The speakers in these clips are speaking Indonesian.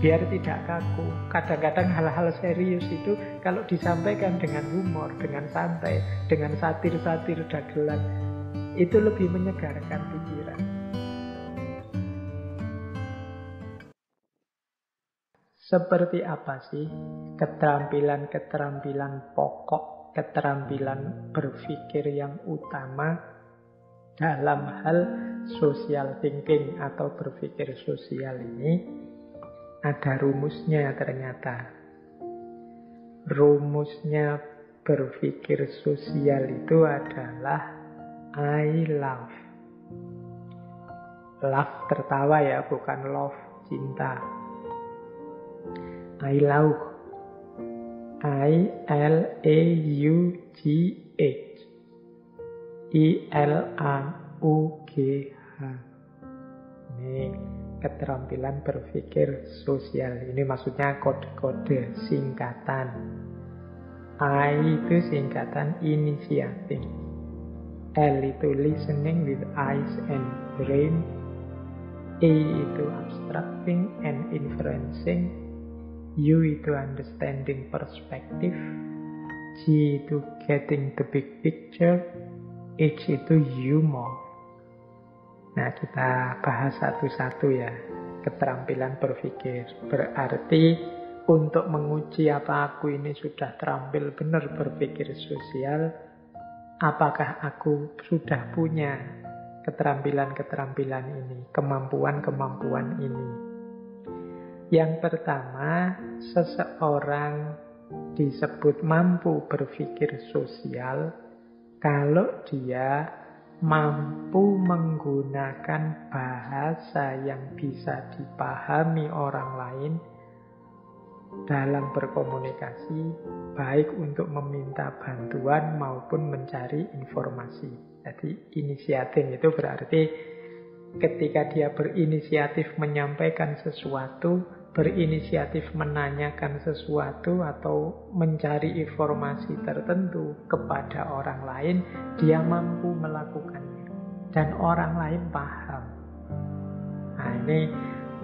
biar tidak kaku. Kadang-kadang hal-hal serius itu kalau disampaikan dengan humor, dengan santai, dengan satir-satir dagelan, itu lebih menyegarkan pikiran. Seperti apa sih keterampilan-keterampilan pokok, keterampilan berpikir yang utama dalam hal social thinking atau berpikir sosial ini? Ada rumusnya ternyata. Rumusnya berpikir sosial itu adalah I love. Love tertawa ya, bukan love cinta. I love. I-L-A-U-G-H. I-L-A-U-G-H. Ini keterampilan berpikir sosial. Ini maksudnya kode-kode singkatan. I itu singkatan initiating. L itu listening with eyes and brain. A itu abstracting and inferencing. U itu understanding perspective. G itu getting the big picture. H itu humor. Nah, kita bahas satu-satu ya. Keterampilan berpikir. Berarti untuk menguji apa aku ini sudah terampil benar berpikir sosial, apakah aku sudah punya keterampilan-keterampilan ini, kemampuan-kemampuan ini. Yang pertama, seseorang disebut mampu berpikir sosial kalau dia mampu menggunakan bahasa yang bisa dipahami orang lain dalam berkomunikasi, baik untuk meminta bantuan maupun mencari informasi. Jadi initiating itu berarti ketika dia berinisiatif menyampaikan sesuatu, berinisiatif menanyakan sesuatu atau mencari informasi tertentu kepada orang lain, dia mampu melakukannya dan orang lain paham. Nah, ini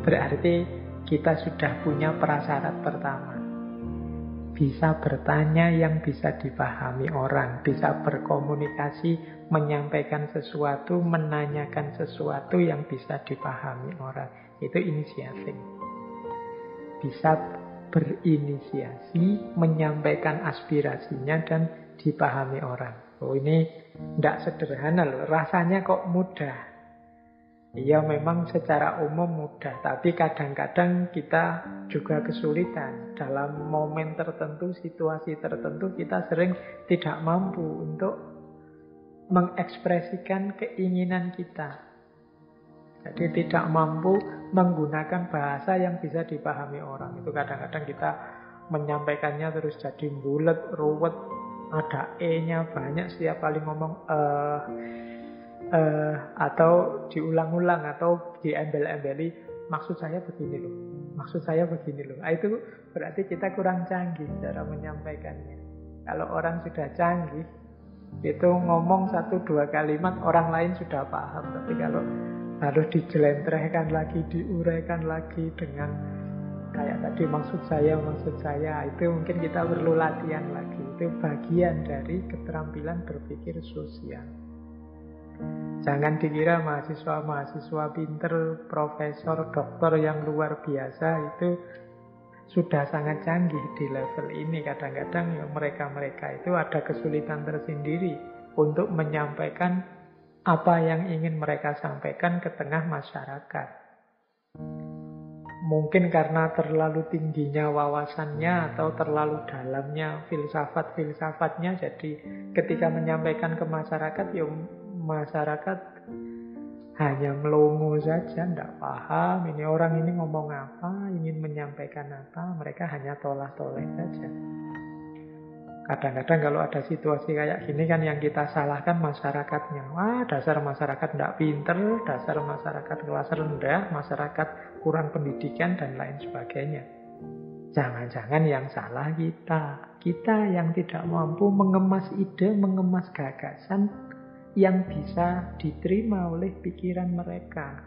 berarti kita sudah punya prasyarat pertama. Bisa bertanya yang bisa dipahami orang, bisa berkomunikasi, menyampaikan sesuatu, menanyakan sesuatu yang bisa dipahami orang. Itu initiating. Bisa berinisiasi, menyampaikan aspirasinya dan dipahami orang. Oh, ini tidak sederhana loh. Rasanya kok mudah. Iya, memang secara umum mudah, tapi kadang-kadang kita juga kesulitan. Dalam momen tertentu, situasi tertentu, kita sering tidak mampu untuk mengekspresikan keinginan kita. Jadi tidak mampu menggunakan bahasa yang bisa dipahami orang. Itu kadang-kadang kita menyampaikannya terus jadi bulet, ruwet, ada E-nya banyak, setiap kali ngomong atau diulang-ulang atau diembel-embeli, maksud saya begini loh, maksud saya begini loh. Itu berarti kita kurang canggih cara menyampaikannya. Kalau orang sudah canggih, itu ngomong 1-2 kalimat orang lain sudah paham. Tapi kalau harus dijelentrehkan lagi, diuraikan lagi dengan kayak tadi maksud saya, itu mungkin kita perlu latihan lagi. Itu bagian dari keterampilan berpikir sosial. Jangan dikira mahasiswa-mahasiswa pinter, profesor, dokter yang luar biasa itu sudah sangat canggih di level ini. Kadang-kadang ya mereka-mereka itu ada kesulitan tersendiri untuk menyampaikan apa yang ingin mereka sampaikan ke tengah masyarakat. Mungkin karena terlalu tingginya wawasannya atau terlalu dalamnya filsafat-filsafatnya, jadi ketika menyampaikan ke masyarakat, ya masyarakat hanya melongo saja, tidak paham ini orang ini ngomong apa, ingin menyampaikan apa, mereka hanya tolak-toleh saja. Kadang-kadang kalau ada situasi kayak gini kan yang kita salahkan masyarakatnya. Wah, dasar masyarakat tidak pinter, dasar masyarakat kelas rendah, masyarakat kurang pendidikan dan lain sebagainya. Jangan-jangan yang salah kita. Kita yang tidak mampu mengemas ide, mengemas gagasan yang bisa diterima oleh pikiran mereka.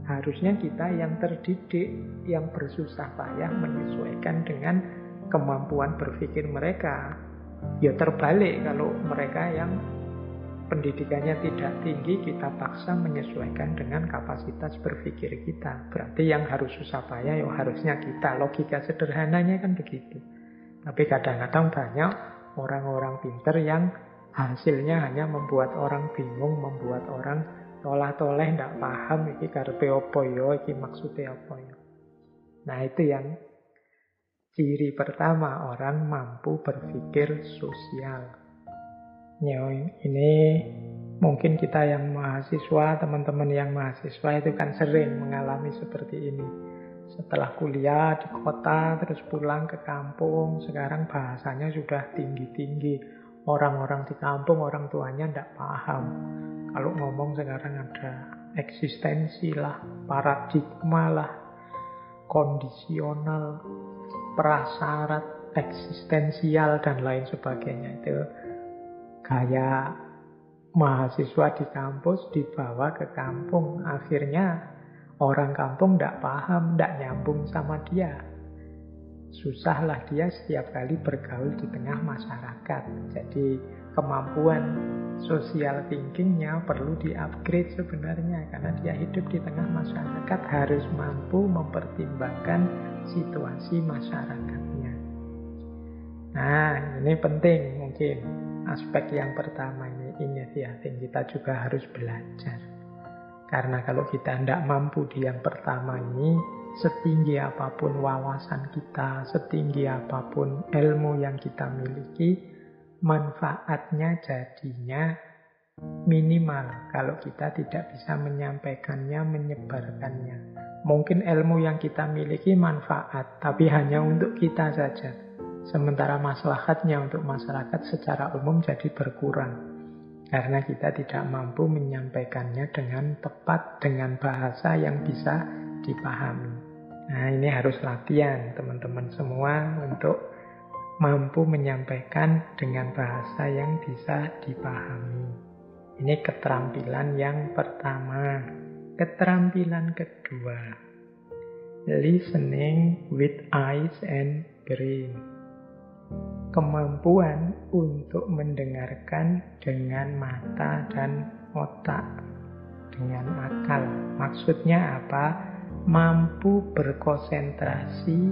Harusnya kita yang terdidik, yang bersusah payah menyesuaikan dengan kemampuan berpikir mereka. Ya terbalik, kalau mereka yang pendidikannya tidak tinggi, kita paksa menyesuaikan dengan kapasitas berpikir kita. Berarti yang harus susah payah ya harusnya kita. Logika sederhananya kan begitu. Tapi kadang-kadang banyak orang-orang pinter yang hasilnya hanya membuat orang bingung, membuat orang tolah-toleh, tidak paham iki karepe apa ya, iki maksudnya apa ya. Nah, itu yang ciri pertama orang mampu berpikir sosial. Ya, ini mungkin kita yang mahasiswa, teman-teman yang mahasiswa itu kan sering mengalami seperti ini. Setelah kuliah di kota, terus pulang ke kampung, sekarang bahasanya sudah tinggi-tinggi. Orang-orang di kampung, orang tuanya tidak paham. Kalau ngomong sekarang ada eksistensi lah, paradigma lah, kondisional, prasyarat, eksistensial, dan lain sebagainya. Itu gaya mahasiswa di kampus dibawa ke kampung. Akhirnya orang kampung tidak paham, tidak nyambung sama dia. Susahlah dia setiap kali bergaul di tengah masyarakat. Jadi kemampuan social thinkingnya perlu di-upgrade sebenarnya. Karena dia hidup di tengah masyarakat harus mampu mempertimbangkan situasi masyarakatnya. Nah, ini penting mungkin. Aspek yang pertama ini ya, kita juga harus belajar. Karena kalau kita tidak mampu di yang pertama ini, setinggi apapun wawasan kita, setinggi apapun ilmu yang kita miliki, manfaatnya jadinya minimal kalau kita tidak bisa menyampaikannya, menyebarkannya. Mungkin ilmu yang kita miliki manfaat, tapi hanya untuk kita saja. Sementara maslahatnya untuk masyarakat secara umum jadi berkurang. Karena kita tidak mampu menyampaikannya dengan tepat, dengan bahasa yang bisa dipahami. Nah, ini harus latihan teman-teman semua untuk mampu menyampaikan dengan bahasa yang bisa dipahami. Ini keterampilan yang pertama. Keterampilan kedua, listening with eyes and brain. Kemampuan untuk mendengarkan dengan mata dan otak, dengan akal. Maksudnya apa? Mampu berkonsentrasi,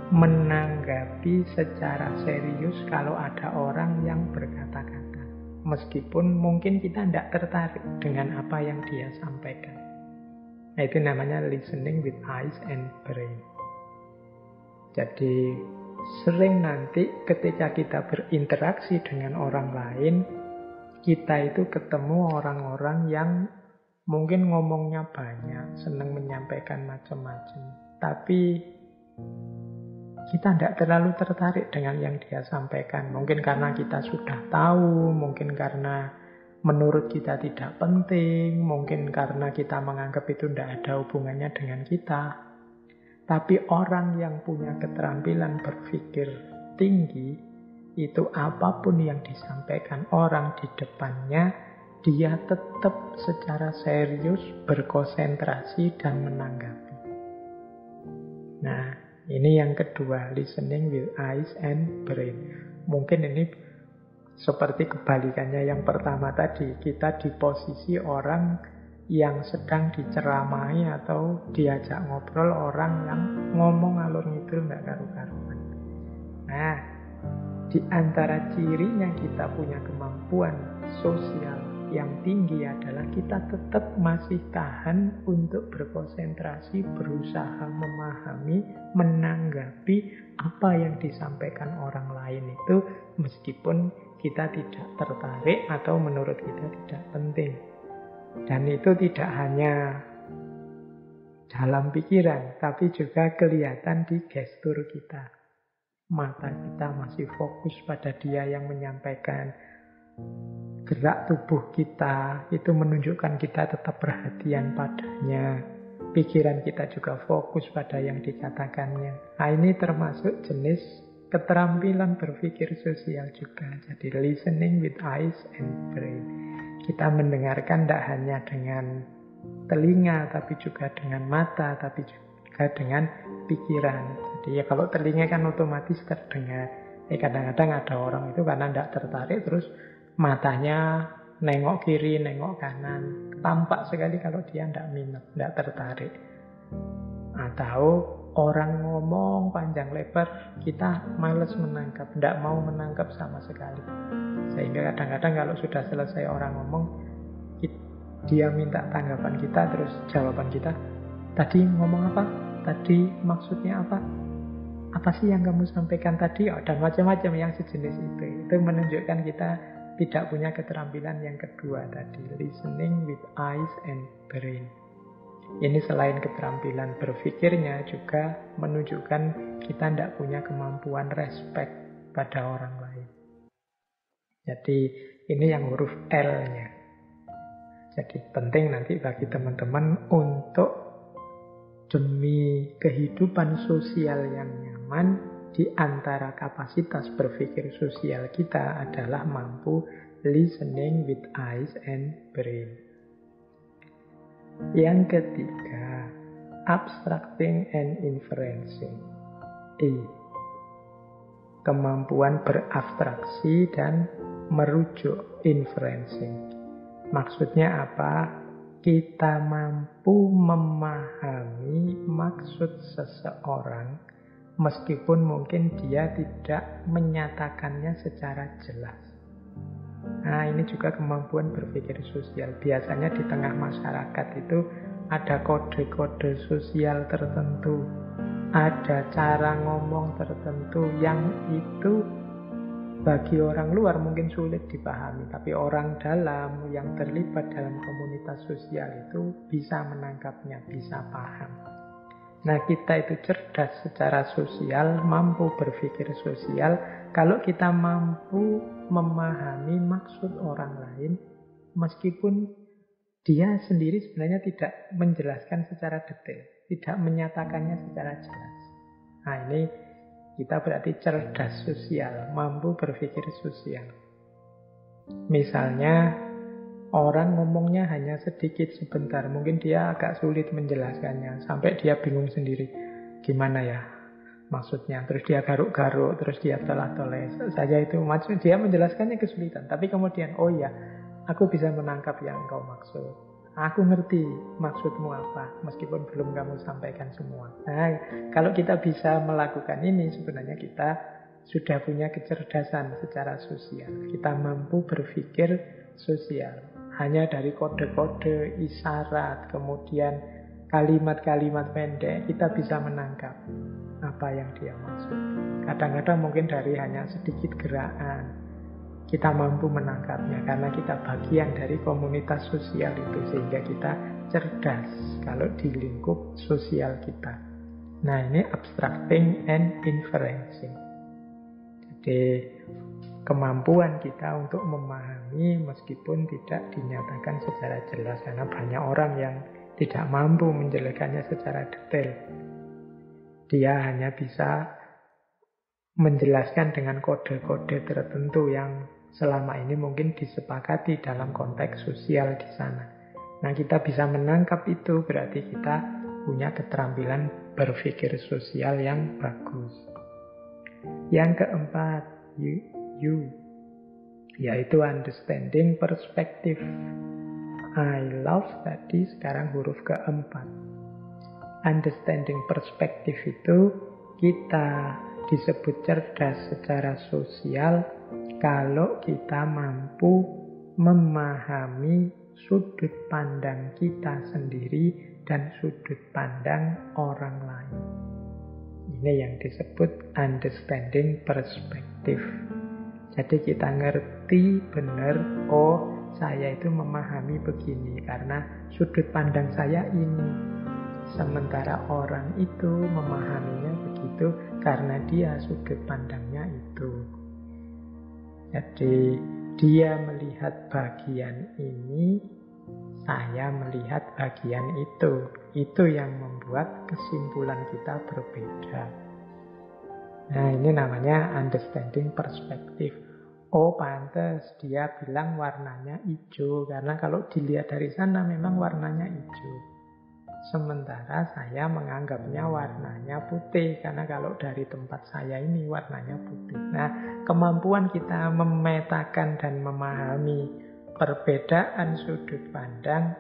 menanggapi secara serius kalau ada orang yang berkata-kata. Meskipun mungkin kita tidak tertarik dengan apa yang dia sampaikan. Nah, itu namanya listening with eyes and brain. Jadi sering nanti ketika kita berinteraksi dengan orang lain, kita itu ketemu orang-orang yang mungkin ngomongnya banyak, senang menyampaikan macam-macam. Tapi kita tidak terlalu tertarik dengan yang dia sampaikan. Mungkin karena kita sudah tahu, mungkin karena menurut kita tidak penting, mungkin karena kita menganggap itu tidak ada hubungannya dengan kita. Tapi orang yang punya keterampilan berpikir tinggi, itu apapun yang disampaikan orang di depannya, dia tetap secara serius berkonsentrasi dan menanggapi. Nah, ini yang kedua, listening with eyes and brain. Mungkin ini seperti kebalikannya yang pertama tadi, kita di posisi orang yang sedang diceramahi atau diajak ngobrol orang yang ngomong alur ngidul nggak karu-karuan. Nah, di antara cirinya kita punya kemampuan sosial yang tinggi adalah kita tetap masih tahan untuk berkonsentrasi, berusaha memahami, menanggapi apa yang disampaikan orang lain itu, meskipun kita tidak tertarik atau menurut kita tidak penting. Dan itu tidak hanya dalam pikiran, tapi juga kelihatan di gestur kita. Mata kita masih fokus pada dia yang menyampaikan. Gerak tubuh kita itu menunjukkan kita tetap perhatian padanya. Pikiran kita juga fokus pada yang dikatakannya. Nah, ini termasuk jenis keterampilan berpikir sosial juga. Jadi listening with eyes and brain. Kita mendengarkan tidak hanya dengan telinga, tapi juga dengan mata, tapi juga dengan pikiran. Jadi ya kalau telinga kan otomatis terdengar. Kadang-kadang ada orang itu karena tidak tertarik, terus matanya nengok kiri, nengok kanan. Tampak sekali kalau dia tidak minat, tidak tertarik. Atau orang ngomong panjang lebar, kita malas menangkap, tidak mau menangkap sama sekali. Sehingga kadang-kadang kalau sudah selesai orang ngomong, dia minta tanggapan kita, terus jawaban kita, tadi ngomong apa? Tadi maksudnya apa? Apa sih yang kamu sampaikan tadi? Dan macam-macam yang sejenis itu. Itu menunjukkan kita tidak punya keterampilan yang kedua tadi, listening with eyes and brain. Ini selain keterampilan berpikirnya juga menunjukkan kita tidak punya kemampuan respect pada orang lain. Jadi ini yang huruf L-nya. Jadi penting nanti bagi teman-teman untuk demi kehidupan sosial yang nyaman, di antara kapasitas berpikir sosial kita adalah mampu listening with eyes and brain. Yang ketiga, abstracting and inferencing. Kemampuan berabstraksi dan merujuk, inferencing. Maksudnya apa? Kita mampu memahami maksud seseorang meskipun mungkin dia tidak menyatakannya secara jelas. Nah, ini juga kemampuan berpikir sosial. Biasanya di tengah masyarakat itu ada kode-kode sosial tertentu, ada cara ngomong tertentu yang itu bagi orang luar mungkin sulit dipahami, tapi orang dalam yang terlibat dalam komunitas sosial itu bisa menangkapnya, bisa paham. Nah, kita itu cerdas secara sosial, mampu berpikir sosial kalau kita mampu memahami maksud orang lain meskipun dia sendiri sebenarnya tidak menjelaskan secara detail, tidak menyatakannya secara jelas. Nah, ini kita berarti cerdas sosial, mampu berpikir sosial. Misalnya, orang ngomongnya hanya sedikit sebentar, mungkin dia agak sulit menjelaskannya, sampai dia bingung sendiri. Gimana ya maksudnya? Terus dia garuk-garuk, terus dia telah-toleh. Saja itu, dia menjelaskannya kesulitan. Tapi kemudian, oh ya, aku bisa menangkap yang engkau maksud. Aku ngerti maksudmu apa, meskipun belum kamu sampaikan semua. Nah, kalau kita bisa melakukan ini, sebenarnya kita sudah punya kecerdasan secara sosial. Kita mampu berpikir sosial. Hanya dari kode-kode, isyarat, kemudian kalimat-kalimat pendek, kita bisa menangkap apa yang dia maksud. Kadang-kadang mungkin dari hanya sedikit gerakan, kita mampu menangkapnya karena kita bagian dari komunitas sosial itu, sehingga kita cerdas kalau di lingkup sosial kita. Nah, ini abstracting and inferencing. Jadi kemampuan kita untuk memahami meskipun tidak dinyatakan secara jelas, karena banyak orang yang tidak mampu menjelaskannya secara detail. Dia hanya bisa menjelaskan dengan kode-kode tertentu yang selama ini mungkin disepakati dalam konteks sosial di sana. Nah, kita bisa menangkap itu, berarti kita punya keterampilan berpikir sosial yang bagus. Yang keempat, yaitu understanding perspective. I love tadi, sekarang huruf keempat. Understanding perspective itu kita disebut cerdas secara sosial kalau kita mampu memahami sudut pandang kita sendiri dan sudut pandang orang lain. Ini yang disebut understanding perspective. Jadi kita ngerti benar, oh saya itu memahami begini karena sudut pandang saya ini. Sementara orang itu memahaminya begitu karena dia sudut pandangnya itu. Jadi dia melihat bagian ini, saya melihat bagian itu. Itu yang membuat kesimpulan kita berbeda. Nah, ini namanya understanding perspective. Oh pantes dia bilang warnanya hijau, karena kalau dilihat dari sana memang warnanya hijau. Sementara saya menganggapnya warnanya putih, karena kalau dari tempat saya ini warnanya putih. Nah, kemampuan kita memetakan dan memahami perbedaan sudut pandang,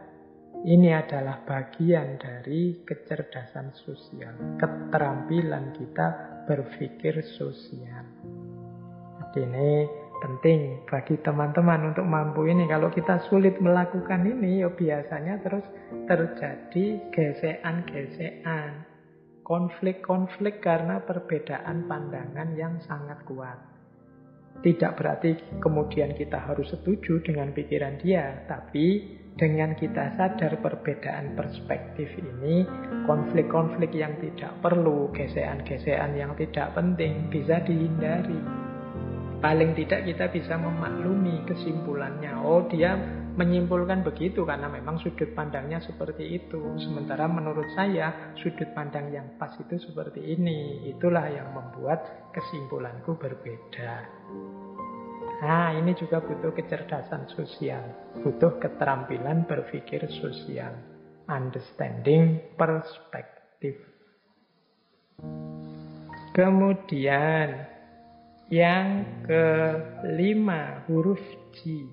ini adalah bagian dari kecerdasan sosial, keterampilan kita berpikir sosial. Jadi ini penting bagi teman-teman untuk mampu ini. Kalau kita sulit melakukan ini, ya biasanya terus terjadi gesekan-gesekan, konflik-konflik karena perbedaan pandangan yang sangat kuat. Tidak berarti kemudian kita harus setuju dengan pikiran dia, tapi dengan kita sadar perbedaan perspektif ini, konflik-konflik yang tidak perlu, gesekan-gesekan yang tidak penting bisa dihindari. Paling tidak kita bisa memaklumi kesimpulannya. Oh, dia menyimpulkan begitu karena memang sudut pandangnya seperti itu. Sementara menurut saya, sudut pandang yang pas itu seperti ini. Itulah yang membuat kesimpulanku berbeda. Nah, ini juga butuh kecerdasan sosial. Butuh keterampilan berpikir sosial. Understanding perspektif. Kemudian yang kelima, huruf G.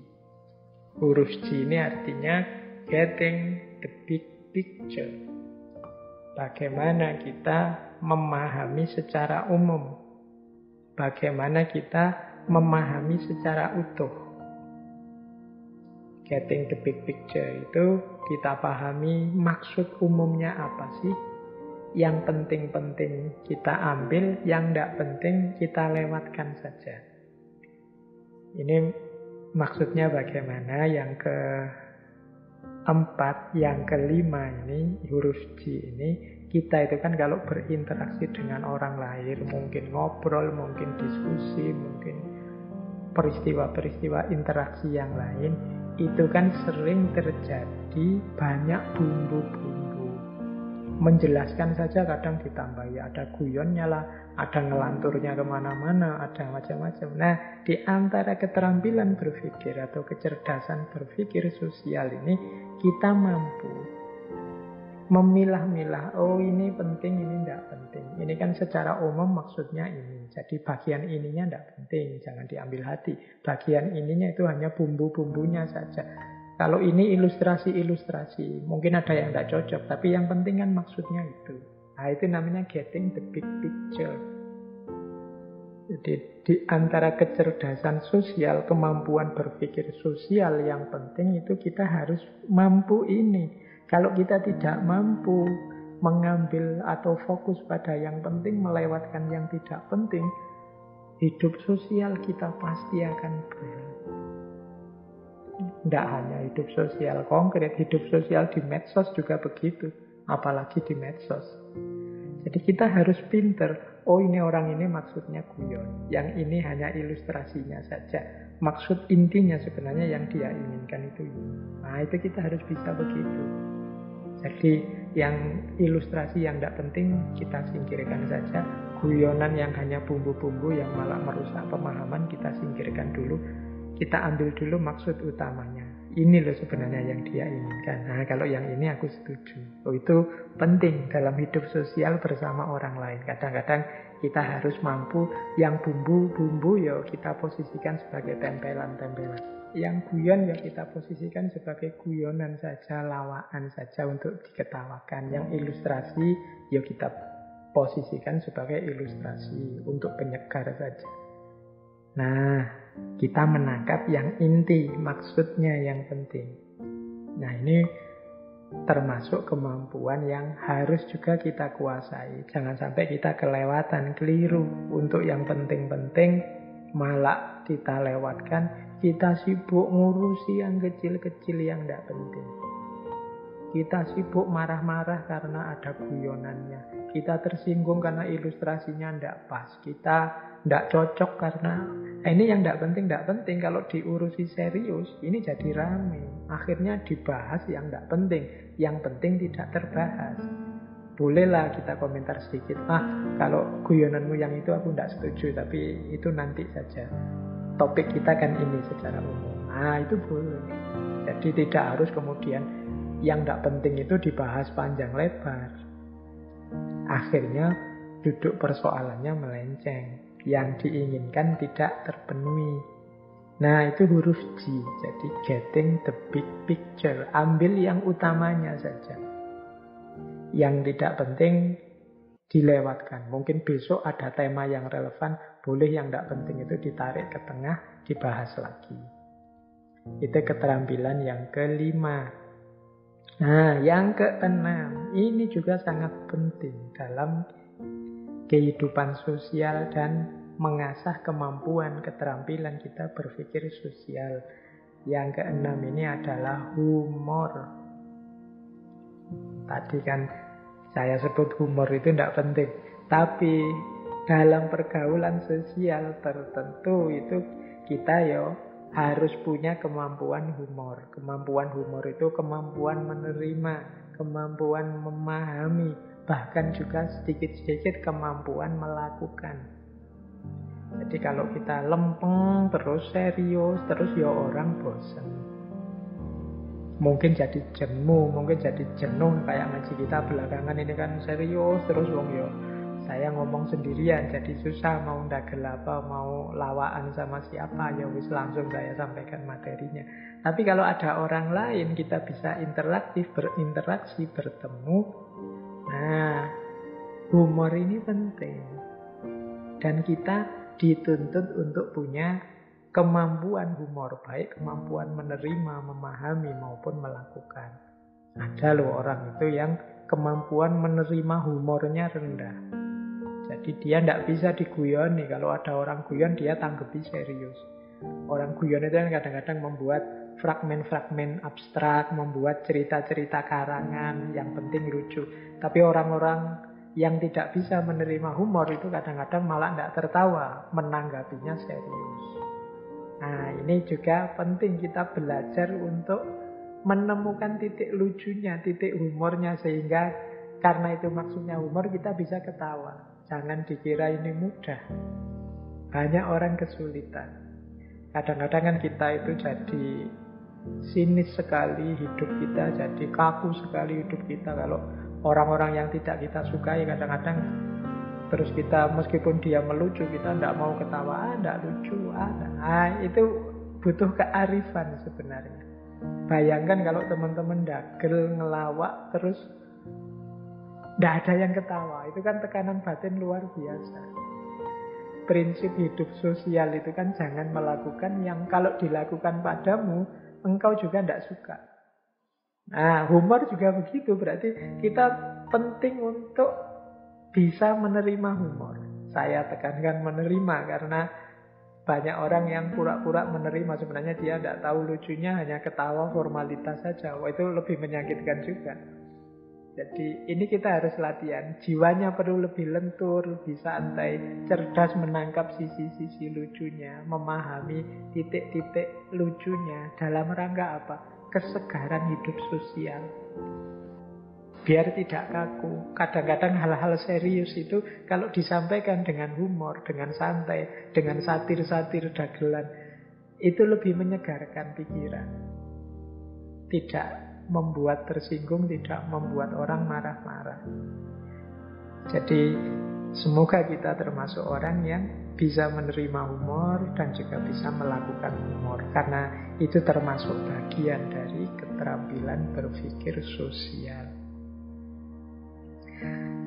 Huruf G ini artinya getting the big picture. Bagaimana kita memahami secara umum. Bagaimana kita memahami secara utuh. Getting the big picture itu kita pahami maksud umumnya apa sih. Yang penting-penting kita ambil, yang tidak penting kita lewatkan saja. Ini maksudnya bagaimana? Yang keempat, yang kelima ini, huruf G ini, kita itu kan kalau berinteraksi dengan orang lain, mungkin ngobrol, mungkin diskusi, mungkin peristiwa-peristiwa interaksi yang lain, itu kan sering terjadi banyak bumbu-bumbu. Menjelaskan saja kadang ditambahi, ada guyonnya lah, ada ngelanturnya kemana-mana, ada macam-macam. Nah, di antara keterampilan berpikir atau kecerdasan berpikir sosial ini, kita mampu memilah-milah, oh ini penting, ini tidak penting. Ini kan secara umum maksudnya ini. Jadi bagian ininya tidak penting, jangan diambil hati. Bagian ininya itu hanya bumbu-bumbunya saja. Kalau ini ilustrasi-ilustrasi, mungkin ada yang tidak cocok, tapi yang penting kan maksudnya itu. Nah, itu namanya getting the big picture. Jadi di antara kecerdasan sosial, kemampuan berpikir sosial yang penting itu kita harus mampu ini. Kalau kita tidak mampu mengambil atau fokus pada yang penting, melewatkan yang tidak penting, hidup sosial kita pasti akan berat. Tidak hanya hidup sosial konkret, hidup sosial di medsos juga begitu. Apalagi di medsos. Jadi kita harus pinter. Oh, ini orang ini maksudnya guyon. Yang ini hanya ilustrasinya saja. Maksud intinya sebenarnya yang dia inginkan itu ini. Nah, itu kita harus bisa begitu. Jadi yang ilustrasi yang tidak penting kita singkirkan saja. Guyonan yang hanya bumbu-bumbu yang malah merusak pemahaman kita singkirkan dulu. Kita ambil dulu maksud utamanya. Ini loh sebenarnya yang dia inginkan. Nah, kalau yang ini aku setuju. Oh, itu penting dalam hidup sosial bersama orang lain. Kadang-kadang kita harus mampu yang bumbu-bumbu ya kita posisikan sebagai tempelan-tempelan. Yang guyon ya kita posisikan sebagai guyonan saja, lawaan saja untuk diketawakan. Yang ilustrasi ya kita posisikan sebagai ilustrasi untuk penyegar saja. Nah, kita menangkap yang inti, maksudnya yang penting. Nah, ini termasuk kemampuan yang harus juga kita kuasai. Jangan sampai kita kelewatan, keliru. Untuk yang penting-penting malah kita lewatkan. Kita sibuk ngurusi yang kecil-kecil yang tidak penting. Kita sibuk marah-marah karena ada guyonannya. Kita tersinggung karena ilustrasinya tidak pas. Kita tidak cocok karena ini yang tidak penting. Kalau diurusi serius, ini jadi rame. Akhirnya dibahas yang tidak penting. Yang penting tidak terbahas. Bolehlah kita komentar sedikit. Kalau guyonanmu yang itu aku tidak setuju, tapi itu nanti saja. topik kita kan ini secara umum. Nah, itu boleh. Jadi tidak harus kemudian yang tidak penting itu dibahas panjang lebar. Akhirnya duduk persoalannya melenceng. Yang diinginkan tidak terpenuhi. Nah, itu huruf G. Jadi getting the big picture. Ambil yang utamanya saja. Yang tidak penting dilewatkan. Mungkin besok ada tema yang relevan, boleh yang tidak penting itu ditarik ke tengah, dibahas lagi. Itu keterampilan yang kelima. Nah, yang keenam, ini juga sangat penting dalam kehidupan sosial dan mengasah kemampuan keterampilan kita berpikir sosial. Yang keenam ini adalah humor. Tadi kan saya sebut humor itu tidak penting, tapi dalam pergaulan sosial tertentu itu kita harus punya kemampuan humor. Kemampuan humor itu kemampuan menerima, kemampuan memahami, bahkan juga sedikit-sedikit kemampuan melakukan. Jadi kalau kita lempeng, terus serius, terus orang bosan. Mungkin jadi jenuh, kayak ngaji kita belakangan ini kan serius terus saya ngomong sendirian jadi susah mau ndagel apa, mau lawaan sama siapa, wis langsung saya sampaikan materinya. Tapi kalau ada orang lain kita bisa berinteraksi, bertemu. Nah, humor ini penting. Dan kita dituntut untuk punya kemampuan humor, baik kemampuan menerima, memahami maupun melakukan. Ada loh orang itu yang kemampuan menerima humornya rendah. Jadi dia tidak bisa diguyoni. Kalau ada orang guyon dia tanggapi serius. Orang guyon itu kan kadang-kadang membuat fragmen-fragmen abstrak, membuat cerita-cerita karangan yang penting lucu. Tapi orang-orang yang tidak bisa menerima humor itu kadang-kadang malah tidak tertawa, menanggapinya serius. Nah, ini juga penting kita belajar untuk menemukan titik lucunya, titik humornya, sehingga karena itu maksudnya humor kita bisa ketawa. Jangan dikira ini mudah. Banyak orang kesulitan. Kadang-kadang kan kita itu jadi sinis sekali hidup kita, jadi kaku sekali hidup kita. Kalau orang-orang yang tidak kita sukai kadang-kadang terus kita meskipun dia melucu kita tidak mau ketawa, tidak lucu. Itu butuh kearifan sebenarnya. Bayangkan kalau teman-teman dagel ngelawak terus tidak ada yang ketawa, itu kan tekanan batin luar biasa. Prinsip hidup sosial itu kan jangan melakukan yang kalau dilakukan padamu engkau juga tidak suka. Nah, humor juga begitu. Berarti kita penting untuk bisa menerima humor. Saya tekankan menerima karena banyak orang yang pura-pura menerima, sebenarnya dia tidak tahu lucunya, hanya ketawa formalitas saja. Itu lebih menyakitkan juga. Jadi ini kita harus latihan. Jiwanya perlu lebih lentur, lebih santai, cerdas menangkap sisi-sisi lucunya, memahami titik-titik lucunya. Dalam rangka apa? Kesegaran hidup sosial. Biar tidak kaku. Kadang-kadang hal-hal serius itu kalau disampaikan dengan humor, dengan santai, dengan satir-satir dagelan, itu lebih menyegarkan pikiran. Tidak membuat tersinggung, tidak membuat orang marah-marah. Jadi semoga kita termasuk orang yang bisa menerima humor dan juga bisa melakukan humor, karena itu termasuk bagian dari keterampilan berpikir sosial.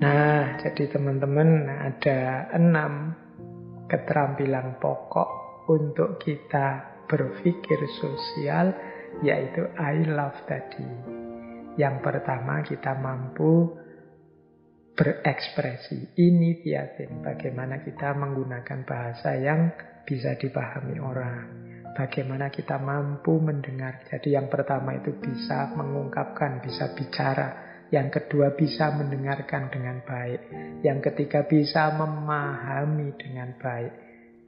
Nah, jadi teman-teman, ada 6 keterampilan pokok untuk kita berpikir sosial, yaitu I love tadi. Yang pertama, kita mampu berekspresi, initiating, bagaimana kita menggunakan bahasa yang bisa dipahami orang, bagaimana kita mampu mendengar. Jadi yang pertama itu bisa mengungkapkan, bisa bicara. Yang kedua bisa mendengarkan dengan baik. Yang ketiga bisa memahami dengan baik,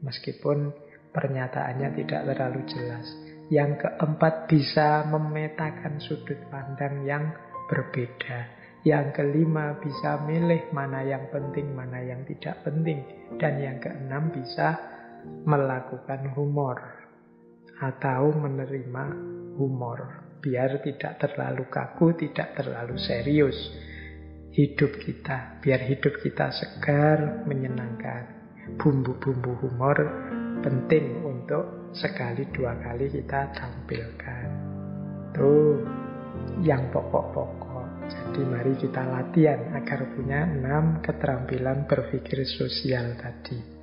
meskipun pernyataannya tidak terlalu jelas. Yang keempat bisa memetakan sudut pandang yang berbeda. Yang kelima bisa milih mana yang penting, mana yang tidak penting. Dan yang keenam bisa melakukan humor atau menerima humor, biar tidak terlalu kaku, tidak terlalu serius hidup kita, biar hidup kita segar, menyenangkan. Bumbu-bumbu humor penting untuk sekali dua kali kita tampilkan. Tuh yang pokok-pokok. Jadi mari kita latihan agar punya 6 keterampilan berpikir sosial tadi.